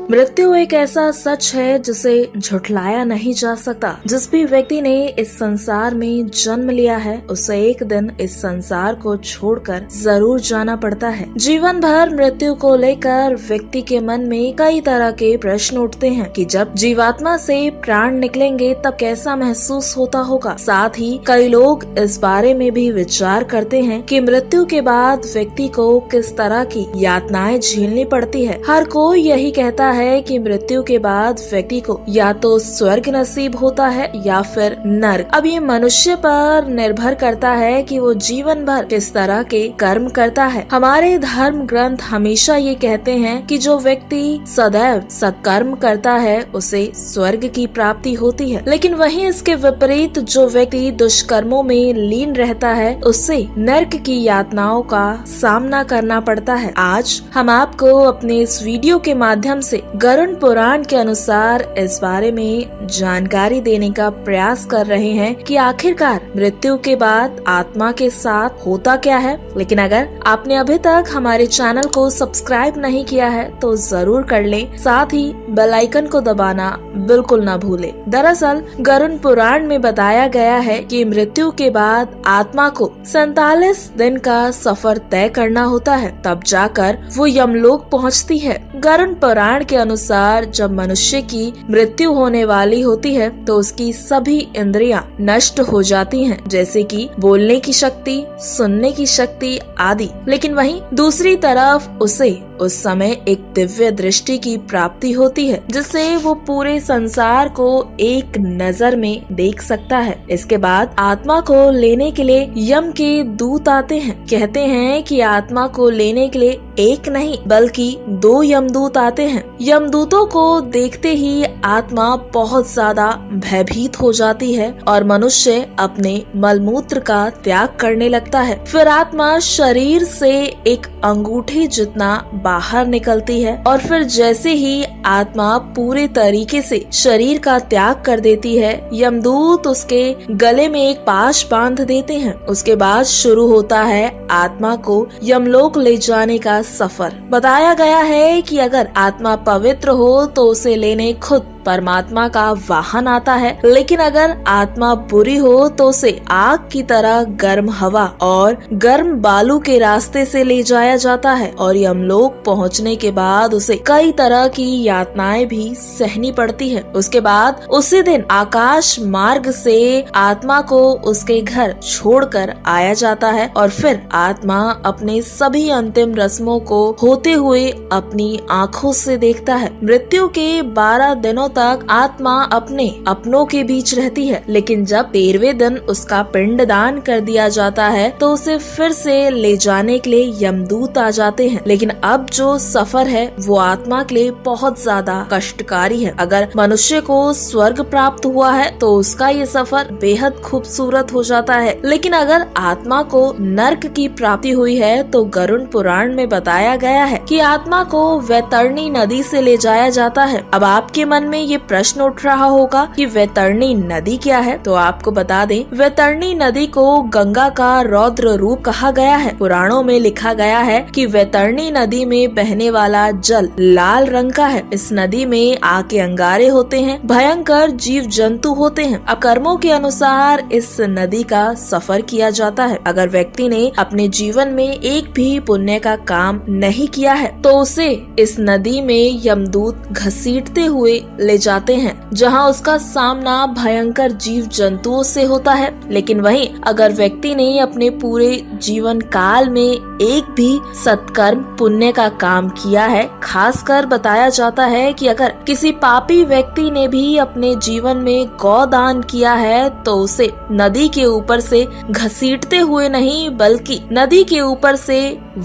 मृत्यु एक ऐसा सच है जिसे झुठलाया नहीं जा सकता। जिस भी व्यक्ति ने इस संसार में जन्म लिया है उसे एक दिन इस संसार को छोड़कर जरूर जाना पड़ता है। जीवन भर मृत्यु को लेकर व्यक्ति के मन में कई तरह के प्रश्न उठते हैं कि जब जीवात्मा से प्राण निकलेंगे तब कैसा महसूस होता होगा। साथ ही कई लोग इस बारे में भी विचार करते हैं कि मृत्यु के बाद व्यक्ति को किस तरह की यातनाएं झेलनी पड़ती है। हर कोई यही कहता है कि मृत्यु के बाद व्यक्ति को या तो स्वर्ग नसीब होता है या फिर नर्क। अब ये मनुष्य पर निर्भर करता है कि वो जीवन भर किस तरह के कर्म करता है। हमारे धर्म ग्रंथ हमेशा ये कहते हैं कि जो व्यक्ति सदैव सत्कर्म करता है उसे स्वर्ग की प्राप्ति होती है, लेकिन वहीं इसके विपरीत जो व्यक्ति दुष्कर्मों में लीन रहता है उससे नर्क की यातनाओं का सामना करना पड़ता है। आज हम आपको अपने इस वीडियो के माध्यम से गरुड़ पुराण के अनुसार इस बारे में जानकारी देने का प्रयास कर रहे हैं कि आखिरकार मृत्यु के बाद आत्मा के साथ होता क्या है। लेकिन अगर आपने अभी तक हमारे चैनल को सब्सक्राइब नहीं किया है तो जरूर कर लें, साथ ही बेल आइकन को दबाना बिल्कुल न भूलें। दरअसल गरुड़ पुराण में बताया गया है कि मृत्यु के बाद आत्मा को 47 दिन का सफर तय करना होता है, तब जाकर वो यमलोक पहुंचती है। गरुड़ पुराण के अनुसार जब मनुष्य की मृत्यु होने वाली होती है तो उसकी सभी इंद्रियां नष्ट हो जाती हैं, जैसे कि बोलने की शक्ति, सुनने की शक्ति आदि। लेकिन वहीं दूसरी तरफ उसे उस समय एक दिव्य दृष्टि की प्राप्ति होती है, जिससे वो पूरे संसार को एक नजर में देख सकता है। इसके बाद आत्मा को लेने के लिए यम के दूत आते हैं। कहते हैं कि आत्मा को लेने के लिए एक नहीं बल्कि 2 यमदूत आते हैं। यमदूतों को देखते ही आत्मा बहुत ज्यादा भयभीत हो जाती है और मनुष्य अपने मलमूत्र का त्याग करने लगता है। फिर आत्मा शरीर से एक अंगूठे जितना बाहर निकलती है और फिर जैसे ही आत्मा पूरे तरीके से शरीर का त्याग कर देती है, यमदूत उसके गले में एक पाश बांध देते हैं। उसके बाद शुरू होता है आत्मा को यमलोक ले जाने का सफर। बताया गया है कि अगर आत्मा पवित्र हो तो उसे लेने खुद परमात्मा का वाहन आता है, लेकिन अगर आत्मा बुरी हो तो उसे आग की तरह गर्म हवा और गर्म बालू के रास्ते से ले जाया जाता है और यमलोक पहुंचने के बाद उसे कई तरह की यातनाएं भी सहनी पड़ती है। उसके बाद उसी दिन आकाश मार्ग से आत्मा को उसके घर छोड़कर आया जाता है और फिर आत्मा अपने सभी अंतिम रस्मों को होते हुए अपनी आँखों से देखता है। मृत्यु के 12 दिनों तक आत्मा अपने अपनों के बीच रहती है, लेकिन जब 13वें दिन उसका पिंडदान कर दिया जाता है तो उसे फिर से ले जाने के लिए यमदूत आ जाते हैं। लेकिन अब जो सफर है वो आत्मा के लिए बहुत ज्यादा कष्टकारी है। अगर मनुष्य को स्वर्ग प्राप्त हुआ है तो उसका ये सफर बेहद खूबसूरत हो जाता है, लेकिन अगर आत्मा को नर्क की प्राप्ति हुई है तो गरुड़ पुराण में बताया गया है कि आत्मा को वैतरणी नदी से ले जाया जाता है। अब आपके मन में ये प्रश्न उठ रहा होगा कि वैतरणी नदी क्या है, तो आपको बता दें वैतरणी नदी को गंगा का रौद्र रूप कहा गया है। पुराणों में लिखा गया है कि वैतरणी नदी में बहने वाला जल लाल रंग का है। इस नदी में आग के अंगारे होते हैं, भयंकर जीव जंतु होते हैं। अब कर्मों के अनुसार इस नदी का सफर किया जाता है। अगर व्यक्ति ने अपने जीवन में एक भी पुण्य का काम नहीं किया है तो उसे इस नदी में यमदूत घसीटते हुए ले जाते हैं, जहां उसका सामना भयंकर जीव जंतुओं से होता है। लेकिन वहीं अगर व्यक्ति ने अपने पूरे जीवन काल में एक भी सत्कर्म पुण्य का काम किया है, खासकर बताया जाता है कि अगर किसी पापी व्यक्ति ने भी अपने जीवन में गौदान किया है तो उसे नदी के ऊपर से घसीटते हुए नहीं बल्कि नदी के ऊपर से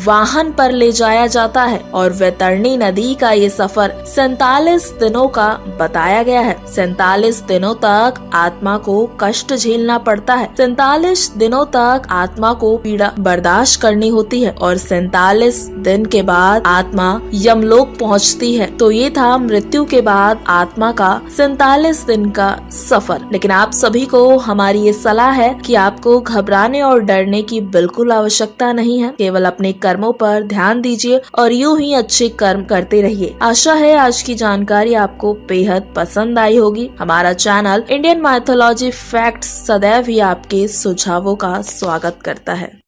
वाहन पर ले जाया जाता है और वैतरणी नदी का ये सफर 47 दिनों का बताया गया है। 47 दिनों तक आत्मा को कष्ट झेलना पड़ता है। 47 दिनों तक आत्मा को पीड़ा बर्दाश्त करनी होती है और 47 दिन के बाद आत्मा यमलोक पहुंचती है। तो ये था मृत्यु के बाद आत्मा का 47 दिन का सफर। लेकिन आप सभी को हमारी ये सलाह है कि आपको घबराने और डरने की बिल्कुल आवश्यकता नहीं है। केवल अपने कर्मों पर ध्यान दीजिए और यूं ही अच्छे कर्म करते रहिए। आशा है आज की जानकारी आपको बेहद पसंद आई होगी। हमारा चैनल इंडियन माइथोलॉजी फैक्ट्स सदैव ही आपके सुझावों का स्वागत करता है।